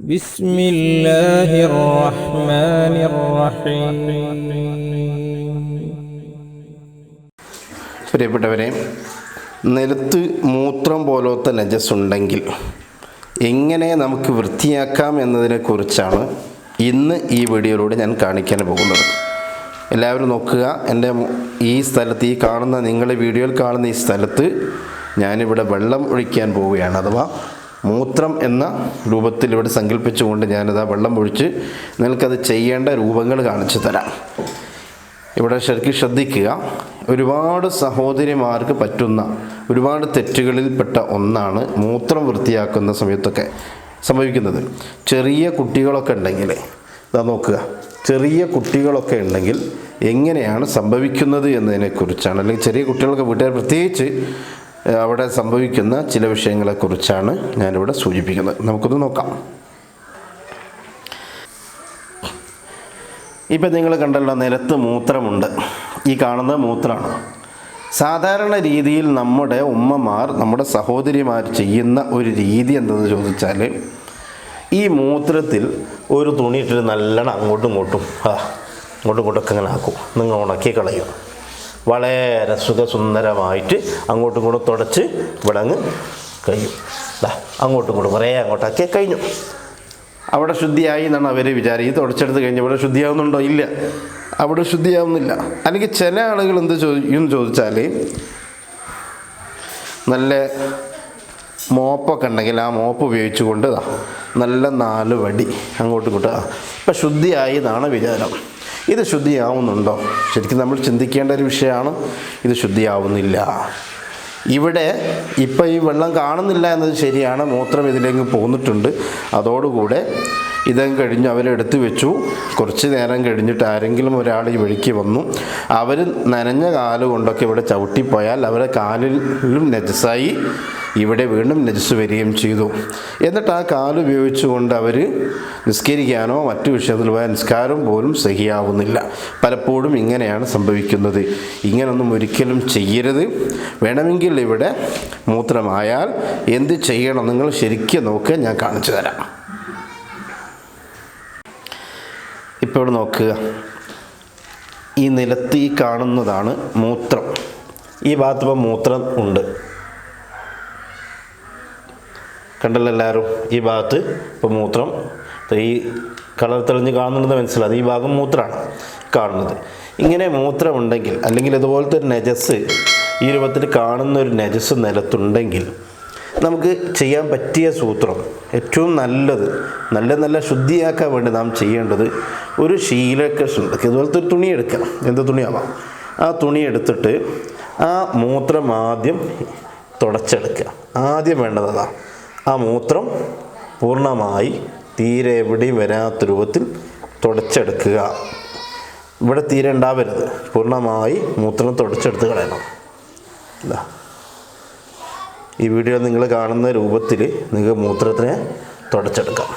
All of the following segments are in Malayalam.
ബിസ്മില്ലാഹിർ റഹ്മാനിർ റഹീം. പ്രിയപ്പെട്ടവരെ, നിലത്ത് മൂത്രം പോലത്തെ നജസ് ഉണ്ടെങ്കിൽ എങ്ങനെ നമുക്ക് വൃത്തിയാക്കാം എന്നതിനെക്കുറിച്ചാണ് ഇന്ന് ഈ വീഡിയോയിലൂടെ ഞാൻ കാണിക്കാൻ പോകുന്നത്. എല്ലാവരും നോക്കുക. എൻ്റെ ഈ സ്ഥലത്ത്, ഈ കാണുന്ന, നിങ്ങളുടെ വീഡിയോയിൽ കാണുന്ന ഈ സ്ഥലത്ത് ഞാനിവിടെ വെള്ളം ഒഴിക്കാൻ പോവുകയാണ്. അഥവാ മൂത്രം എന്ന രൂപത്തിൽ ഇവിടെ സങ്കല്പിച്ചുകൊണ്ട് ഞാനിതാ വെള്ളം ഒഴിച്ച് നിങ്ങൾക്കത് ചെയ്യേണ്ട രൂപങ്ങൾ കാണിച്ചു തരാം. ഇവിടെ ശരിക്കും ശ്രദ്ധിക്കുക. ഒരുപാട് സഹോദരിമാർക്ക് പറ്റുന്ന ഒരുപാട് തെറ്റുകളിൽപ്പെട്ട ഒന്നാണ് മൂത്രം വൃത്തിയാക്കുന്ന സമയത്തൊക്കെ സംഭവിക്കുന്നത്. ചെറിയ കുട്ടികളൊക്കെ ഉണ്ടെങ്കിൽ ഇതാ നോക്കുക, ചെറിയ കുട്ടികളൊക്കെ ഉണ്ടെങ്കിൽ എങ്ങനെയാണ് സംഭവിക്കുന്നത് എന്നതിനെക്കുറിച്ചാണ്, അല്ലെങ്കിൽ ചെറിയ കുട്ടികളൊക്കെ വീട്ടുകാർ പ്രത്യേകിച്ച് അവിടെ സംഭവിക്കുന്ന ചില വിഷയങ്ങളെക്കുറിച്ചാണ് ഞാനിവിടെ സൂചിപ്പിക്കുന്നത്. നമുക്കൊന്ന് നോക്കാം. ഇപ്പം നിങ്ങൾ കണ്ടല്ലോ, നിലത്ത് മൂത്രമുണ്ട്. ഈ കാണുന്നത് മൂത്രമാണ്. സാധാരണ രീതിയിൽ നമ്മുടെ ഉമ്മമാർ, നമ്മുടെ സഹോദരിമാർ ചെയ്യുന്ന ഒരു രീതി എന്തെന്ന് ചോദിച്ചാൽ, ഈ മൂത്രത്തിൽ ഒരു തുണിയിട്ടിട്ട് നല്ലോണം അങ്ങോട്ടും ഇങ്ങോട്ടും ഇങ്ങോട്ടൊക്കെ ഇങ്ങനെ ആക്കും. നിങ്ങൾ ഉണക്കി കളയും. വളരെ സുഖസുന്ദരമായിട്ട് അങ്ങോട്ടും ഇങ്ങോട്ടും തുടച്ച് ഇവിടെ അങ്ങ് കഴിയും. അങ്ങോട്ടും ഇങ്ങോട്ടും കുറേ അങ്ങോട്ടാക്കി കഴിഞ്ഞു. അവിടെ ശുദ്ധിയായി എന്നാണ് അവർ വിചാരിക്കും. തുടച്ചെടുത്ത് കഴിഞ്ഞ് ഇവിടെ ശുദ്ധിയാവുന്നുണ്ടോ? ഇല്ല, അവിടെ ശുദ്ധിയാവുന്നില്ല. അല്ലെങ്കിൽ ചില ആളുകൾ എന്ത് ചെയ്യുമെന്ന് ചോദിച്ചാൽ, നല്ല മോപ്പൊക്കെ ഉണ്ടെങ്കിൽ ആ മോപ്പ് ഉപയോഗിച്ചുകൊണ്ട് നല്ല 4 വടി അങ്ങോട്ടും ഇങ്ങോട്ടും ഇപ്പം ശുദ്ധിയായി എന്നാണ് വിചാരം. ഇത് ശുദ്ധിയാവുന്നുണ്ടോ? ശരിക്കും നമ്മൾ ചിന്തിക്കേണ്ട ഒരു വിഷയമാണ്. ഇത് ശുദ്ധിയാവുന്നില്ല. ഇവിടെ ഇപ്പം ഈ വെള്ളം കാണുന്നില്ല എന്നത് ശരിയാണ്. മൂത്രം ഇതിലേക്ക് പോന്നിട്ടുണ്ട്. അതോടുകൂടെ ഇതങ്ങ് കഴിഞ്ഞ് അവരെടുത്ത് വെച്ചു. കുറച്ച് നേരം കഴിഞ്ഞിട്ട് ആരെങ്കിലും ഒരാൾ ഈ വഴിക്ക് വന്നു. അവർ നനഞ്ഞ കാല് കൊണ്ടൊക്കെ ഇവിടെ ചവിട്ടിപ്പോയാൽ അവരെ കാലിലും നജസായി, ഇവിടെ വീണ്ടും നജസ് വരികയും ചെയ്തു. എന്നിട്ട് ആ കാല് ഉപയോഗിച്ചുകൊണ്ട് അവർ നിസ്കരിക്കാനോ മറ്റു വിഷയത്തിൽ പോയ നിസ്കാരം പോലും സഹിയാവുന്നില്ല. പലപ്പോഴും ഇങ്ങനെയാണ് സംഭവിക്കുന്നത്. ഇങ്ങനൊന്നും ഒരിക്കലും ചെയ്യരുത്. വേണമെങ്കിൽ ഇവിടെ മൂത്രമായാൽ എന്ത് ചെയ്യണം നിങ്ങൾ ശരിക്കും നോക്കുക, ഞാൻ കാണിച്ചു തരാം. ഇപ്പോൾ ഇവിടെ നോക്കുക, ഈ നിലത്ത് ഈ കാണുന്നതാണ് മൂത്രം. ഈ ഭാഗത്ത് ഇപ്പം മൂത്രം ഉണ്ട്, കണ്ടല്ലോ എല്ലാവരും. ഈ ഭാഗത്ത് ഇപ്പോൾ മൂത്രം, ഈ കളർ തെളിഞ്ഞ് കാണുന്നുണ്ടെന്ന് മനസ്സിലാവും. ഈ ഭാഗം മൂത്രമാണ് കാണുന്നത്. ഇങ്ങനെ മൂത്രമുണ്ടെങ്കിൽ, അല്ലെങ്കിൽ ഇതുപോലത്തെ ഒരു നജസ്, ഈ രൂപത്തിൽ കാണുന്ന ഒരു നജസ് നിലത്തുണ്ടെങ്കിൽ നമുക്ക് ചെയ്യാൻ പറ്റിയ സൂത്രം, ഏറ്റവും നല്ലത്, നല്ല ശുദ്ധിയാക്കാൻ വേണ്ടി നാം ചെയ്യേണ്ടത്, ഒരു ശീലമൊക്കെ ഇതുപോലത്തെ ഒരു തുണി എടുക്കാം. എന്ത് തുണിയാവാം. ആ തുണി എടുത്തിട്ട് ആ മൂത്രം ആദ്യം തുടച്ചെടുക്കുക. ആദ്യം വേണ്ടതാണ് ആ മൂത്രം പൂർണ്ണമായി തീരെ എവിടെയും വരാത്ത രൂപത്തിൽ തുടച്ചെടുക്കുക. ഇവിടെ തീരെ ഉണ്ടാവരുത്. പൂർണ്ണമായി മൂത്രം തുടച്ചെടുത്ത് കളയണം. ഈ വീഡിയോ നിങ്ങൾ കാണുന്ന രൂപത്തിൽ നിങ്ങൾക്ക് മൂത്രത്തിനെ തുടച്ചെടുക്കാം.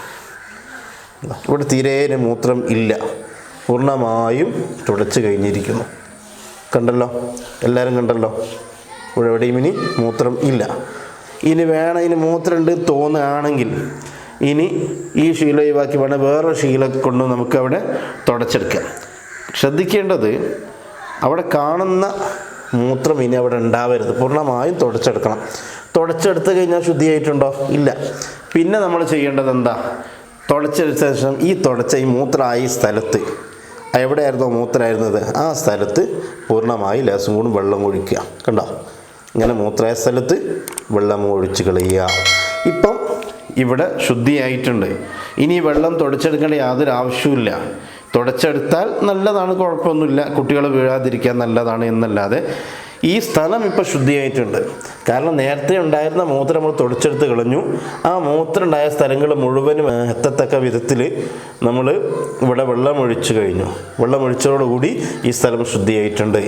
ഇവിടെ തീരെ മൂത്രം ഇല്ല, പൂർണ്ണമായും തുടച്ച് കഴിഞ്ഞിരിക്കുന്നു. കണ്ടല്ലോ, എല്ലാവരും കണ്ടല്ലോ. ഇവിടെ എവിടെയും ഇനി മൂത്രം ഇല്ല. ഇനി വേണം, ഇനി മൂത്രമുണ്ട് തോന്നുകയാണെങ്കിൽ ഇനി ഈ ശീല ഒഴിവാക്കി വേണം വേറെ ശീല കൊണ്ട് നമുക്ക് അവിടെ തുടച്ചെടുക്കാം. ശ്രദ്ധിക്കേണ്ടത്, അവിടെ കാണുന്ന മൂത്രം ഇനി അവിടെ ഉണ്ടാവരുത്. പൂർണ്ണമായും തുടച്ചെടുക്കണം. തുടച്ചെടുത്ത് കഴിഞ്ഞാൽ ശുദ്ധിയായിട്ടുണ്ടോ? ഇല്ല. പിന്നെ നമ്മൾ ചെയ്യേണ്ടത് എന്താ? തുടച്ചെടുത്ത ശേഷം ഈ മൂത്രമായ സ്ഥലത്ത്, എവിടെയായിരുന്നോ മൂത്രമായിരുന്നത് ആ സ്ഥലത്ത് പൂർണ്ണമായി ലേശം കൂടി വെള്ളം ഒഴിക്കുക. കണ്ടോ, ഇങ്ങനെ മൂത്രമായ സ്ഥലത്ത് വെള്ളം ഒഴിച്ച് കളയുക. ഇപ്പം ഇവിടെ ശുദ്ധിയായിട്ടുണ്ട്. ഇനി വെള്ളം തുടച്ചെടുക്കേണ്ട യാതൊരു ആവശ്യമില്ല. തുടച്ചെടുത്താൽ നല്ലതാണ്, കുഴപ്പമൊന്നുമില്ല, കുട്ടികൾ വീഴാതിരിക്കാൻ നല്ലതാണ് എന്നല്ലാതെ ഈ സ്ഥലം ഇപ്പോൾ ശുദ്ധിയായിട്ടുണ്ട്. കാരണം നേരത്തെ ഉണ്ടായിരുന്ന മൂത്രം നമ്മൾ തുടച്ചെടുത്ത് കളഞ്ഞു. ആ മൂത്രം ഉണ്ടായ സ്ഥലങ്ങൾ മുഴുവനും എത്തത്തക്ക വിധത്തിൽ നമ്മൾ ഇവിടെ വെള്ളം ഒഴിച്ചു കഴിഞ്ഞു. വെള്ളം ഒഴിച്ചതോടുകൂടി ഈ സ്ഥലം ശുദ്ധിയായിട്ടുണ്ട്.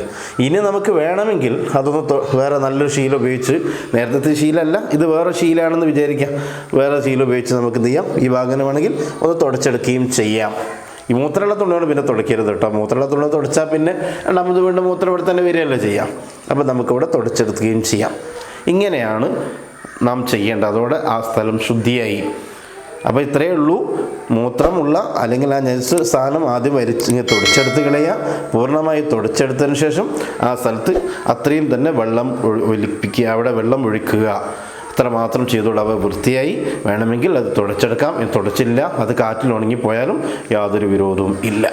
ഇനി നമുക്ക് വേണമെങ്കിൽ അതൊന്ന് വേറെ നല്ലൊരു ശീലം ഉപയോഗിച്ച്, നേരത്തെ ശീലമല്ല ഇത്, വേറെ ശീലമാണെന്ന് വിചാരിക്കാം, വേറെ ശീലം ഉപയോഗിച്ച് നമുക്ക് എന്ത് ചെയ്യാം, ഈ ഭാഗം വേണമെങ്കിൽ ഒന്ന് തുടച്ചെടുക്കുകയും ചെയ്യാം. ഈ മൂത്രമുള്ള തുണിയോട് പിന്നെ തുടയ്ക്കരുത് കേട്ടോ. മൂത്രമുള്ള തുണി തുടച്ചാൽ പിന്നെ രണ്ടാമത് വീണ്ടും മൂത്രം ഇവിടെ തന്നെ വരികയല്ലേ ചെയ്യാം. അപ്പോൾ നമുക്കിവിടെ തുടച്ചെടുക്കുകയും ചെയ്യാം. ഇങ്ങനെയാണ് നാം ചെയ്യേണ്ടത്. അതോടെ ആ സ്ഥലം ശുദ്ധിയായി. അപ്പോൾ ഇത്രയേ ഉള്ളൂ. മൂത്രമുള്ള അല്ലെങ്കിൽ ആ നജസ് സാധനം ആദ്യം തുടച്ചെടുത്ത് കളയുക. പൂർണ്ണമായി തുടച്ചെടുത്തതിന് ശേഷം ആ സ്ഥലത്ത് അത്രയും തന്നെ വെള്ളം ഒലിപ്പിക്കുക, അവിടെ വെള്ളം ഒഴിക്കുക. അത്ര മാത്രം ചെയ്തോളൂ. അവ വൃത്തിയായി വേണമെങ്കിൽ അത് തുടച്ചെടുക്കാം. തുടച്ചില്ല, അത് കാറ്റിൽ ഉണങ്ങിപ്പോയാലും യാതൊരു വിരോധവും ഇല്ല.